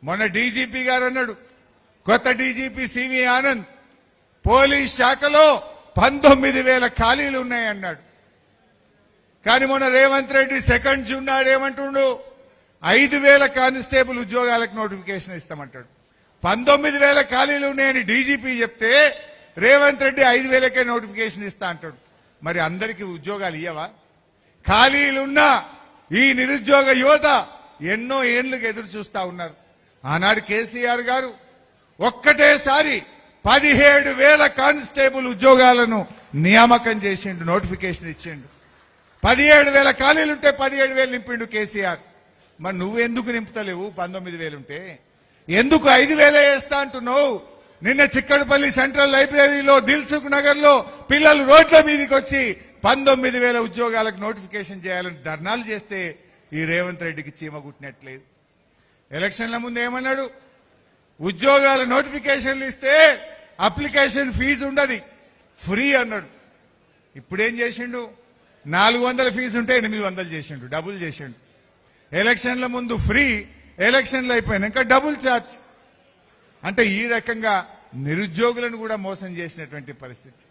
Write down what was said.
మొన్న డీజీపీ గారు అన్నాడు, కొత్త డీజీపీ సివి ఆనంద్ పోలీస్ శాఖలో 19,000 ఖాళీలు ఉన్నాయన్నాడు. కానీ మొన్న రేవంత్ రెడ్డి సెకండ్ జూన్ నాడు ఏమంటుండు, 5,000 కానిస్టేబుల్ ఉద్యోగాలకు నోటిఫికేషన్ ఇస్తామంటాడు. 19,000 ఖాళీలు ఉన్నాయని డీజీపీ చెప్తే రేవంత్ రెడ్డి 5,000కే నోటిఫికేషన్ ఇస్తా అంటాడు. మరి అందరికీ ఉద్యోగాలు ఇయ్యవా? ఖాళీలున్న ఈ నిరుద్యోగ యువత ఎన్నో ఏళ్లకు ఎదురు చూస్తా ఉన్నారు. ఆనాడు కేసీఆర్ గారు ఒక్కటేసారి 17,000 కానిస్టేబుల్ ఉద్యోగాలను నియామకం చేసిండు, నోటిఫికేషన్ ఇచ్చిండు. 17,000 ఖాళీలుంటే 17,000 నింపిండు కేసీఆర్. మరి నువ్వెందుకు నింపుతలేవు? 19,000 ఉంటే ఎందుకు 5,000 వేస్తా అంటున్నావు? నిన్న చిక్కడపల్లి సెంట్రల్ లైబ్రరీలో, దిల్సుఖ్ నగర్ లో పిల్లలు రోడ్ల మీదకి వచ్చి 19,000 ఉద్యోగాలకు నోటిఫికేషన్ చేయాలని ధర్నాలు చేస్తే ఈ రేవంత్ రెడ్డికి చీమ కుట్టినట్లేదు. ఎలక్షన్ల ముందు ఏమన్నాడు, ఉద్యోగాల నోటిఫికేషన్లు ఇస్తే అప్లికేషన్ ఫీజు ఉండదు, ఫ్రీ అన్నాడు. ఇప్పుడేం చేసిండు, 400 ఫీజు ఉంటే 800 చేసిండు, డబుల్ చేసిండు. ఎలక్షన్ల ముందు ఫ్రీ, ఎలక్షన్లు అయిపోయినాక డబుల్ ఛార్జ్. అంటే ఈ రకంగా నిరుద్యోగులను కూడా మోసం చేసినటువంటి పరిస్థితి.